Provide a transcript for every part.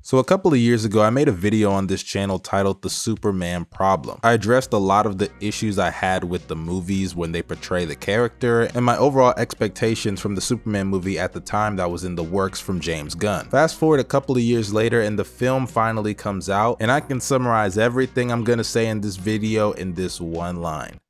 So a couple of years ago, I made a video on this channel titled The Superman Problem. I addressed a lot of the issues I had with the movies when they portray the character and my overall expectations from the Superman movie at the time that was in the works from James Gunn. Fast forward a couple of years later and the film finally comes out, and I can summarize everything I'm gonna say in this video in this one line.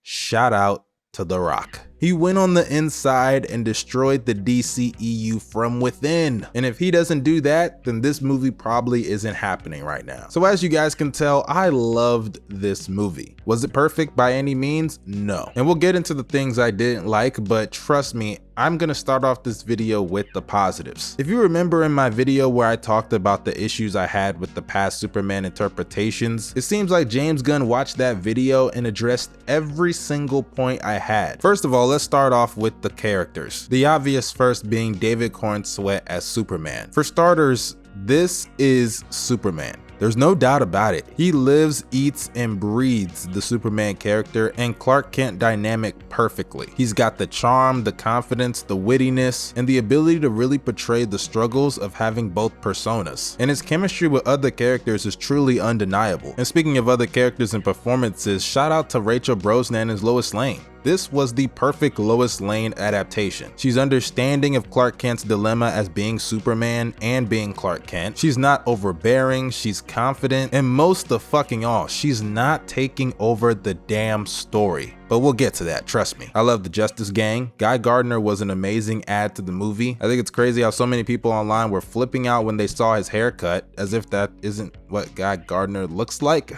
Shout out to The Rock. He went on the inside and destroyed the DCEU from within. And if he doesn't do that, then this movie probably isn't happening right now. So as you guys can tell, I loved this movie. Was it perfect by any means? No. And we'll get into the things I didn't like, but trust me, I'm gonna start off this video with the positives. If you remember in my video where I talked about the issues I had with the past Superman interpretations, it seems like James Gunn watched that video and addressed every single point I had. First of all, let's start off with the characters. The obvious first being David Corn Sweat as Superman. For starters, this is Superman. There's no doubt about it. He lives, eats, and breathes the Superman character and Clark Kent dynamic perfectly. He's got the charm, the confidence, the wittiness, and the ability to really portray the struggles of having both personas. And his chemistry with other characters is truly undeniable. And speaking of other characters and performances, shout out to Rachel Brosnahan as Lois Lane. This was the perfect Lois Lane adaptation. She's understanding of Clark Kent's dilemma as being Superman and being Clark Kent. She's not overbearing, she's confident, and most of fucking all, she's not taking over the damn story. But we'll get to that, trust me. I love the Justice Gang. Guy Gardner was an amazing add to the movie. I think it's crazy how so many people online were flipping out when they saw his haircut, as if that isn't what Guy Gardner looks like.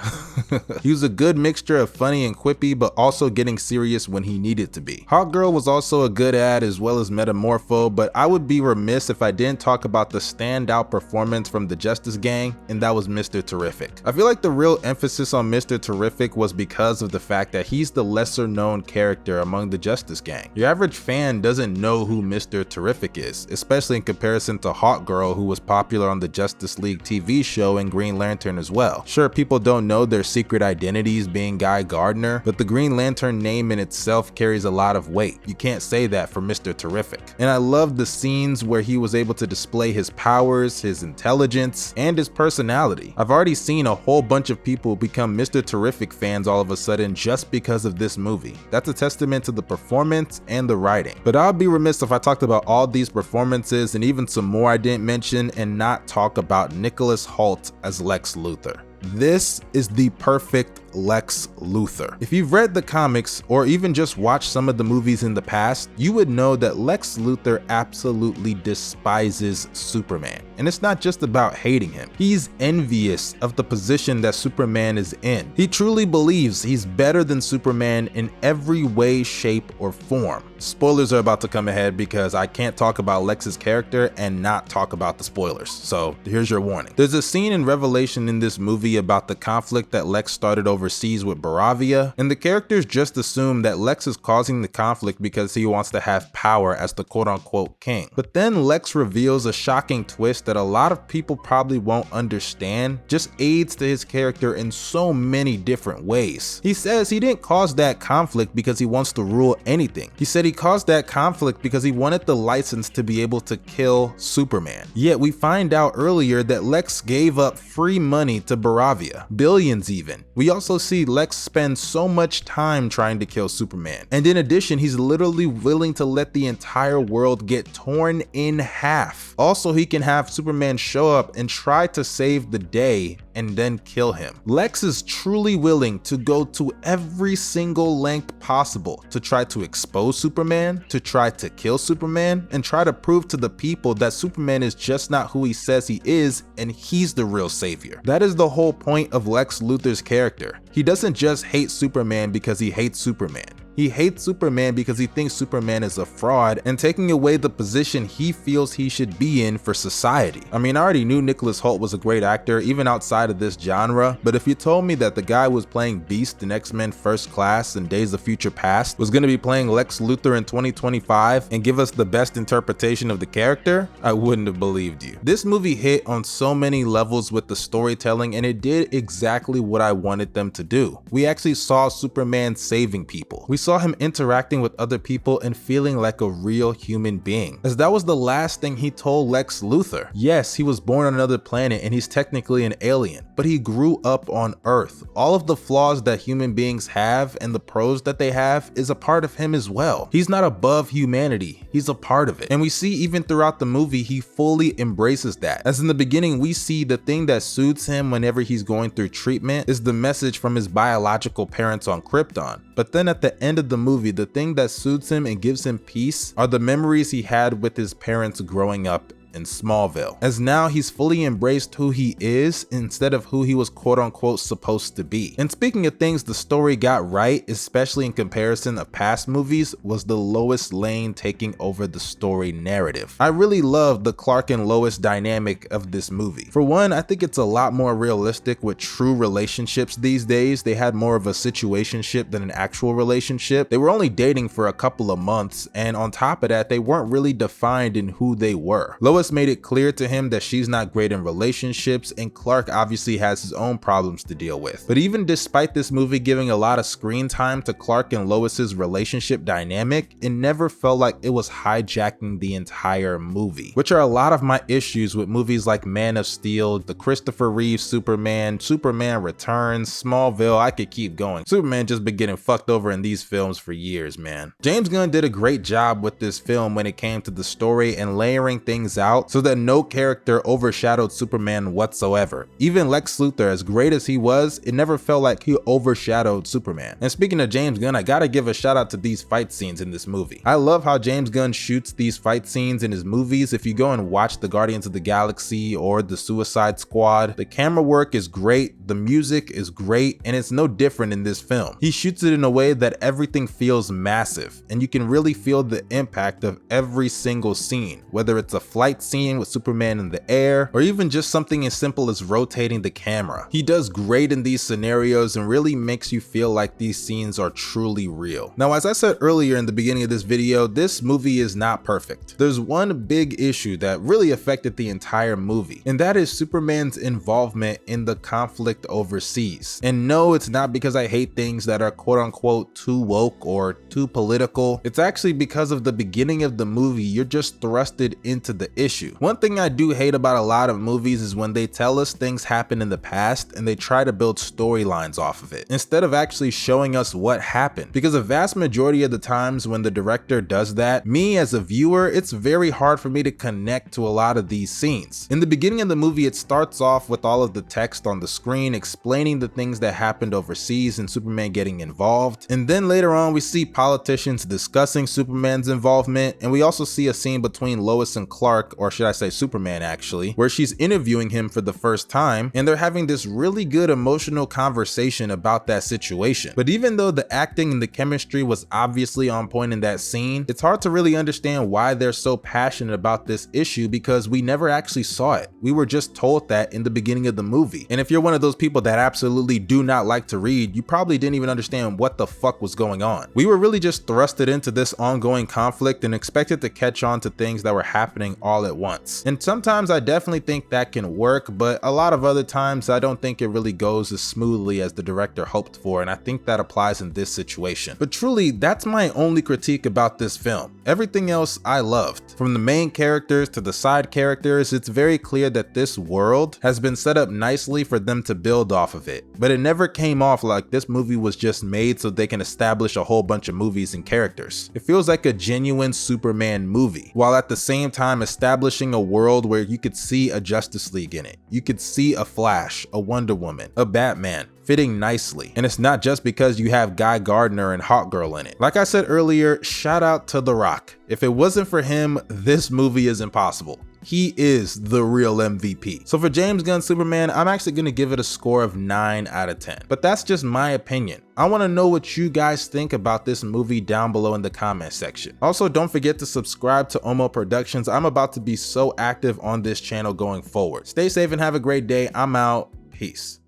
He was a good mixture of funny and quippy, but also getting serious when he needed to be. Hawkgirl was also a good add, as well as Metamorpho, but I would be remiss if I didn't talk about the standout performance from the Justice Gang, and that was Mr. Terrific. I feel like the real emphasis on Mr. Terrific was because of the fact that he's the lesser known character among the Justice Gang. Your average fan doesn't know who Mr. Terrific is, especially in comparison to Hawkgirl, who was popular on the Justice League TV show and Green Lantern as well. Sure, people don't know their secret identities being Guy Gardner, but the Green Lantern name in itself carries a lot of weight. You can't say that for Mr. Terrific. And I love the scenes where he was able to display his powers, his intelligence, and his personality. I've already seen a whole bunch of people become Mr. Terrific fans all of a sudden just because of this movie. That's a testament to the performance and the writing. But I'll be remiss if I talked about all these performances and even some more I didn't mention and not talk about Nicholas Hoult as Lex Luthor. This is the perfect Lex Luthor. If you've read the comics or even just watched some of the movies in the past, you would know that Lex Luthor absolutely despises Superman. And it's not just about hating him. He's envious of the position that Superman is in. He truly believes he's better than Superman in every way, shape, or form. Spoilers are about to come ahead because I can't talk about Lex's character and not talk about the spoilers. So here's your warning. There's a scene in Revelation in this movie about the conflict that Lex started overseas with Baravia, and the characters just assume that Lex is causing the conflict because he wants to have power as the quote-unquote king. But then Lex reveals a shocking twist that a lot of people probably won't understand, just aids to his character in so many different ways. He says he didn't cause that conflict because he wants to rule anything. He said he caused that conflict because he wanted the license to be able to kill Superman. Yet we find out earlier that Lex gave up free money to Baravia, billions even. We also see Lex spend so much time trying to kill Superman. And in addition, he's literally willing to let the entire world get torn in half. Also, he can have Superman show up and try to save the day and then kill him. Lex is truly willing to go to every single length possible to try to expose Superman, to try to kill Superman, and try to prove to the people that Superman is just not who he says he is and he's the real savior. That is the whole point of Lex Luthor's character. He doesn't just hate Superman because he hates Superman. He hates Superman because he thinks Superman is a fraud and taking away the position he feels he should be in for society. I mean, I already knew Nicholas Hoult was a great actor, even outside of this genre, but if you told me that the guy who was playing Beast in X-Men First Class and Days of Future Past was going to be playing Lex Luthor in 2025 and give us the best interpretation of the character, I wouldn't have believed you. This movie hit on so many levels with the storytelling, and it did exactly what I wanted them to do. We actually saw Superman saving people. We saw him interacting with other people and feeling like a real human being, as that was the last thing he told Lex Luthor. Yes, he was born on another planet and he's technically an alien, but he grew up on Earth. All of the flaws that human beings have and the pros that they have is a part of him as well. He's not above humanity, he's a part of it. And we see even throughout the movie, he fully embraces that. As in the beginning, we see the thing that soothes him whenever he's going through treatment is the message from his biological parents on Krypton. But then at the end of the movie, the thing that soothes him and gives him peace are the memories he had with his parents growing up in Smallville, as now he's fully embraced who he is instead of who he was quote unquote supposed to be. And speaking of things the story got right, especially in comparison of past movies, was the Lois Lane taking over the story narrative. I really love the Clark and Lois dynamic of this movie. For one, I think it's a lot more realistic with true relationships these days. They had more of a situationship than an actual relationship. They were only dating for a couple of months, and on top of that, they weren't really defined in who they were. Lois made it clear to him that she's not great in relationships, and Clark obviously has his own problems to deal with. But even despite this movie giving a lot of screen time to Clark and Lois's relationship dynamic, it never felt like it was hijacking the entire movie, which are a lot of my issues with movies like Man of Steel, the Christopher Reeve Superman, Superman Returns, Smallville. I could keep going. Superman just been getting fucked over in these films for years, man. James Gunn did a great job with this film when it came to the story and layering things out so that no character overshadowed Superman whatsoever. Even Lex Luthor, as great as he was, it never felt like he overshadowed Superman. And speaking of James Gunn, I gotta give a shout out to these fight scenes in this movie. I love how James Gunn shoots these fight scenes in his movies. If you go and watch the Guardians of the Galaxy or the Suicide Squad, the camera work is great, the music is great, and it's no different in this film. He shoots it in a way that everything feels massive, and you can really feel the impact of every single scene, whether it's a flight scene with Superman in the air, or even just something as simple as rotating the camera. He does great in these scenarios and really makes you feel like these scenes are truly real. Now, as I said earlier in the beginning of this video, this movie is not perfect. There's one big issue that really affected the entire movie, and that is Superman's involvement in the conflict overseas. And no, it's not because I hate things that are quote unquote too woke or too political. It's actually because of the beginning of the movie, you're just thrusted into the issue. One thing I do hate about a lot of movies is when they tell us things happened in the past and they try to build storylines off of it, instead of actually showing us what happened. Because a vast majority of the times when the director does that, me as a viewer, it's very hard for me to connect to a lot of these scenes. In the beginning of the movie, it starts off with all of the text on the screen explaining the things that happened overseas and Superman getting involved. And then later on, we see politicians discussing Superman's involvement, and we also see a scene between Lois and Clark, or should I say Superman actually, where she's interviewing him for the first time, and they're having this really good emotional conversation about that situation. But even though the acting and the chemistry was obviously on point in that scene, it's hard to really understand why they're so passionate about this issue because we never actually saw it. We were just told that in the beginning of the movie. And if you're one of those people that absolutely do not like to read, you probably didn't even understand what the fuck was going on. We were really just thrusted into this ongoing conflict and expected to catch on to things that were happening all at once. And sometimes I definitely think that can work, but a lot of other times I don't think it really goes as smoothly as the director hoped for, and I think that applies in this situation. But truly, that's my only critique about this film. Everything else I loved. From the main characters to the side characters, it's very clear that this world has been set up nicely for them to build off of it, but it never came off like this movie was just made so they can establish a whole bunch of movies and characters. It feels like a genuine Superman movie, while at the same time establishing a world where you could see a Justice League in it. You could see a Flash, a Wonder Woman, a Batman, fitting nicely. And it's not just because you have Guy Gardner and Hawkgirl in it. Like I said earlier, shout out to The Rock. If it wasn't for him, this movie is impossible. He is the real MVP. So for James Gunn's Superman, I'm actually gonna give it a score of 9 out of 10. But that's just my opinion. I wanna know what you guys think about this movie down below in the comment section. Also, don't forget to subscribe to Omo Productions. I'm about to be so active on this channel going forward. Stay safe and have a great day. I'm out. Peace.